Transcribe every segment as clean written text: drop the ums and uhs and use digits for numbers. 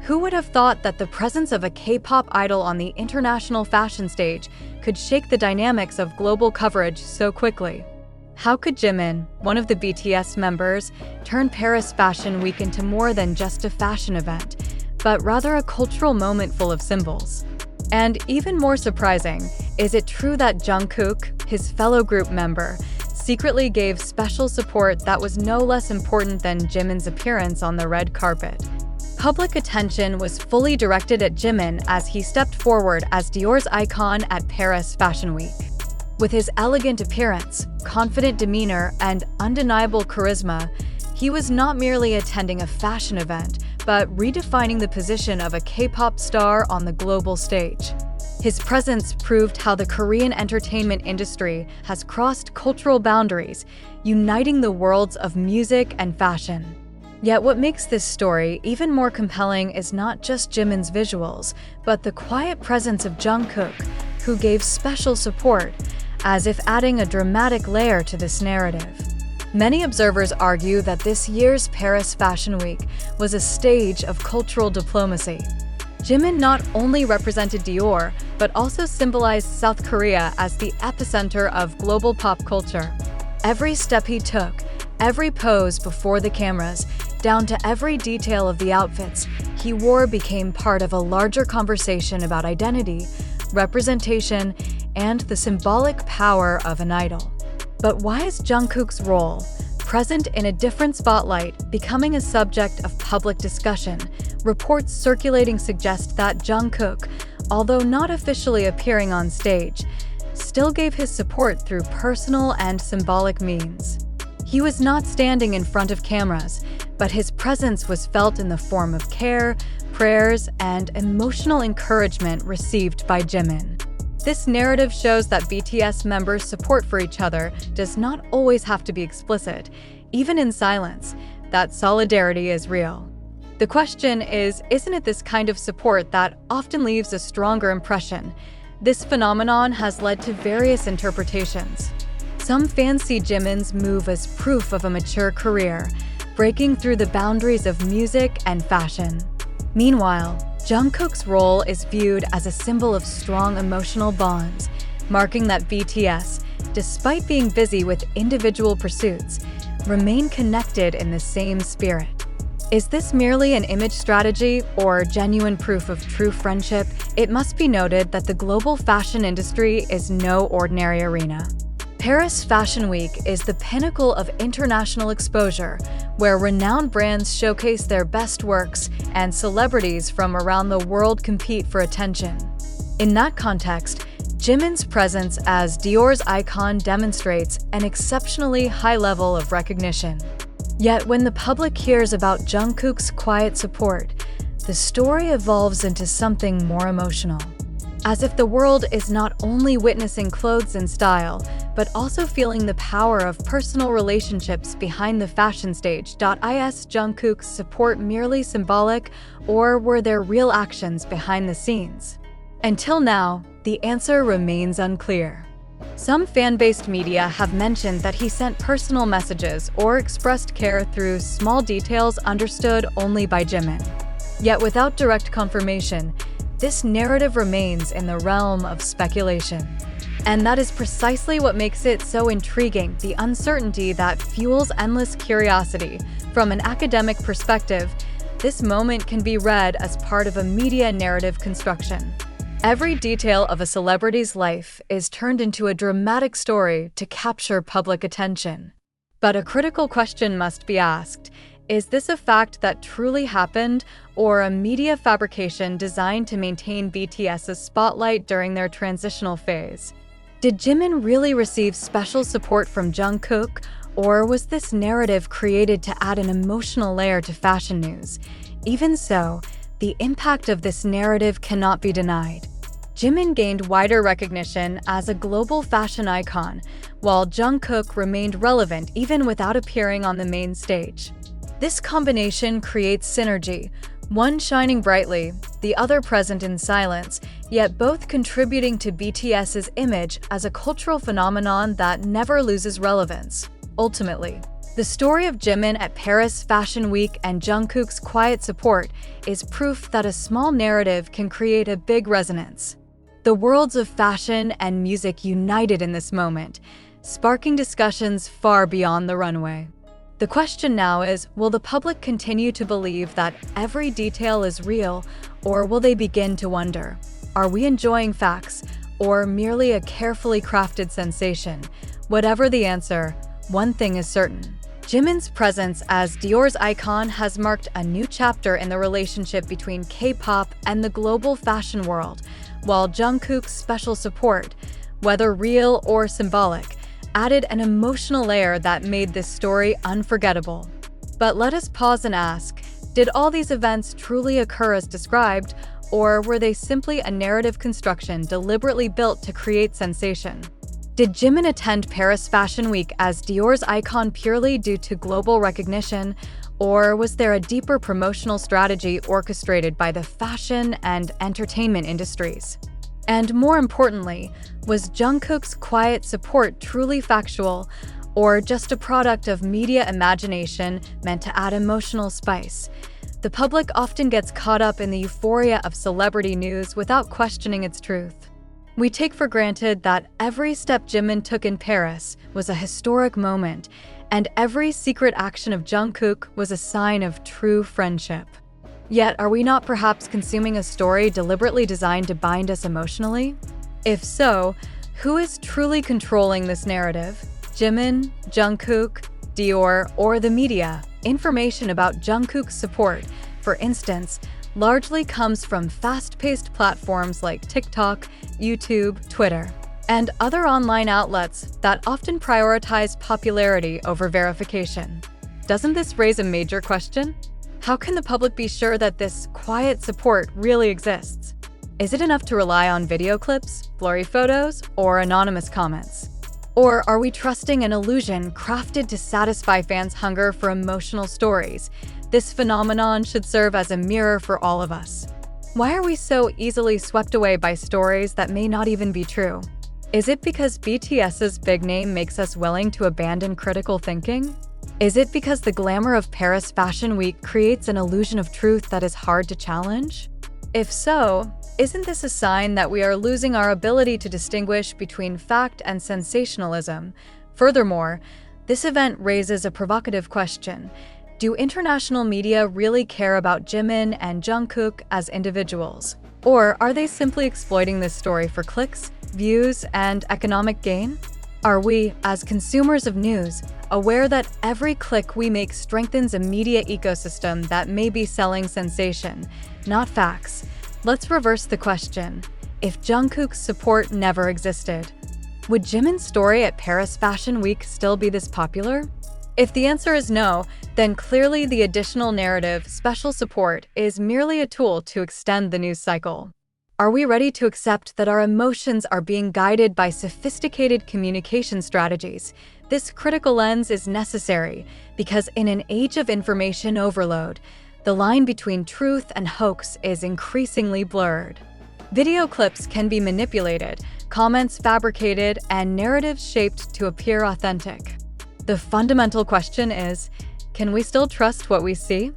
Who would have thought that the presence of a K-pop idol on the international fashion stage could shake the dynamics of global coverage so quickly? How could Jimin, one of the BTS members, turn Paris Fashion Week into more than just a fashion event, but rather a cultural moment full of symbols? And even more surprising, is it true that Jungkook, his fellow group member, secretly gave special support that was no less important than Jimin's appearance on the red carpet? Public attention was fully directed at Jimin as he stepped forward as Dior's icon at Paris Fashion Week. With his elegant appearance, confident demeanor, and undeniable charisma, he was not merely attending a fashion event, but redefining the position of a K-pop star on the global stage. His presence proved how the Korean entertainment industry has crossed cultural boundaries, uniting the worlds of music and fashion. Yet what makes this story even more compelling is not just Jimin's visuals, but the quiet presence of Jungkook, who gave special support, as if adding a dramatic layer to this narrative. Many observers argue that this year's Paris Fashion Week was a stage of cultural diplomacy. Jimin not only represented Dior, but also symbolized South Korea as the epicenter of global pop culture. Every step he took, every pose before the cameras, down to every detail of the outfits he wore became part of a larger conversation about identity, representation, and the symbolic power of an idol. But why is Jungkook's role, present in a different spotlight, becoming a subject of public discussion? Reports circulating suggest that Jungkook, although not officially appearing on stage, still gave his support through personal and symbolic means. He was not standing in front of cameras, but his presence was felt in the form of care, prayers, and emotional encouragement received by Jimin. This narrative shows that BTS members' support for each other does not always have to be explicit. Even in silence, that solidarity is real. The question is, isn't it this kind of support that often leaves a stronger impression? This phenomenon has led to various interpretations. Some fans see Jimin's move as proof of a mature career, breaking through the boundaries of music and fashion. Meanwhile, Jungkook's role is viewed as a symbol of strong emotional bonds, marking that BTS, despite being busy with individual pursuits, remain connected in the same spirit. Is this merely an image strategy or genuine proof of true friendship? It must be noted that the global fashion industry is no ordinary arena. Paris Fashion Week is the pinnacle of international exposure, where renowned brands showcase their best works and celebrities from around the world compete for attention. In that context, Jimin's presence as Dior's icon demonstrates an exceptionally high level of recognition. Yet when the public hears about Jungkook's quiet support, the story evolves into something more emotional. As if the world is not only witnessing clothes and style, but also feeling the power of personal relationships behind the fashion stage. Is Jungkook's support merely symbolic, or were there real actions behind the scenes? Until now, the answer remains unclear. Some fan-based media have mentioned that he sent personal messages or expressed care through small details understood only by Jimin. Yet without direct confirmation, this narrative remains in the realm of speculation. And that is precisely what makes it so intriguing, the uncertainty that fuels endless curiosity. From an academic perspective, this moment can be read as part of a media narrative construction. Every detail of a celebrity's life is turned into a dramatic story to capture public attention. But a critical question must be asked. Is this a fact that truly happened, or a media fabrication designed to maintain BTS's spotlight during their transitional phase? Did Jimin really receive special support from Jungkook, or was this narrative created to add an emotional layer to fashion news? Even so, the impact of this narrative cannot be denied. Jimin gained wider recognition as a global fashion icon, while Jungkook remained relevant even without appearing on the main stage. This combination creates synergy, one shining brightly, the other present in silence, yet both contributing to BTS's image as a cultural phenomenon that never loses relevance. Ultimately, The story of Jimin at Paris Fashion Week and Jungkook's quiet support is proof that a small narrative can create a big resonance. The worlds of fashion and music united in this moment, sparking discussions far beyond the runway. The question now is, will the public continue to believe that every detail is real, or will they begin to wonder, are we enjoying facts, or merely a carefully crafted sensation? Whatever the answer, one thing is certain. Jimin's presence as Dior's icon has marked a new chapter in the relationship between K-pop and the global fashion world, while Jungkook's special support, whether real or symbolic, added an emotional layer that made this story unforgettable. But let us pause and ask, did all these events truly occur as described, or were they simply a narrative construction deliberately built to create sensation? Did Jimin attend Paris Fashion Week as Dior's icon purely due to global recognition, or was there a deeper promotional strategy orchestrated by the fashion and entertainment industries? And more importantly, was Jungkook's quiet support truly factual, or just a product of media imagination meant to add emotional spice? The public often gets caught up in the euphoria of celebrity news without questioning its truth. We take for granted that every step Jimin took in Paris was a historic moment, and every secret action of Jungkook was a sign of true friendship. Yet, are we not perhaps consuming a story deliberately designed to bind us emotionally? If so, who is truly controlling this narrative? Jimin, Jungkook, Dior, or the media? Information about Jungkook's support, for instance, largely comes from fast-paced platforms like TikTok, YouTube, Twitter, and other online outlets that often prioritize popularity over verification. Doesn't this raise a major question? How can the public be sure that this quiet support really exists? Is it enough to rely on video clips, blurry photos, or anonymous comments? Or are we trusting an illusion crafted to satisfy fans' hunger for emotional stories? This phenomenon should serve as a mirror for all of us. Why are we so easily swept away by stories that may not even be true? Is it because BTS's big name makes us willing to abandon critical thinking? Is it because the glamour of Paris Fashion Week creates an illusion of truth that is hard to challenge? If so, isn't this a sign that we are losing our ability to distinguish between fact and sensationalism? Furthermore, this event raises a provocative question. Do international media really care about Jimin and Jungkook as individuals? Or are they simply exploiting this story for clicks, views, and economic gain? Are we, as consumers of news, aware that every click we make strengthens a media ecosystem that may be selling sensation, not facts? Let's reverse the question. If Jungkook's support never existed, would Jimin's story at Paris Fashion Week still be this popular? If the answer is no, then clearly the additional narrative, special support, is merely a tool to extend the news cycle. Are we ready to accept that our emotions are being guided by sophisticated communication strategies? This critical lens is necessary because in an age of information overload, the line between truth and hoax is increasingly blurred. Video clips can be manipulated, comments fabricated, and narratives shaped to appear authentic. The fundamental question is, can we still trust what we see?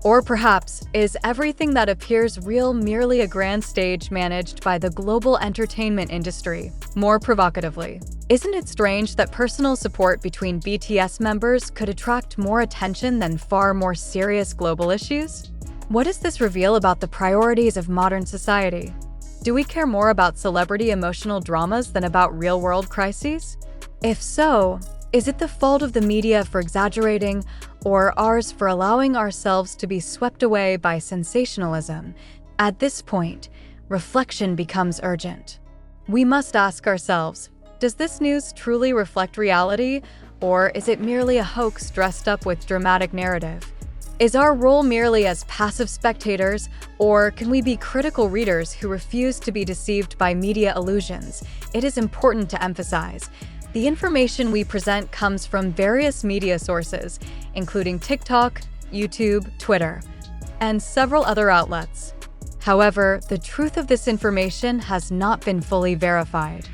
Or perhaps, is everything that appears real merely a grand stage managed by the global entertainment industry? More provocatively, isn't it strange that personal support between BTS members could attract more attention than far more serious global issues? What does this reveal about the priorities of modern society? Do we care more about celebrity emotional dramas than about real-world crises? If so, is it the fault of the media for exaggerating, or ours for allowing ourselves to be swept away by sensationalism? At this point, reflection becomes urgent. We must ask ourselves, does this news truly reflect reality, or is it merely a hoax dressed up with dramatic narrative? Is our role merely as passive spectators, or can we be critical readers who refuse to be deceived by media illusions? It is important to emphasize, the information we present comes from various media sources, including TikTok, YouTube, Twitter, and several other outlets. However, the truth of this information has not been fully verified.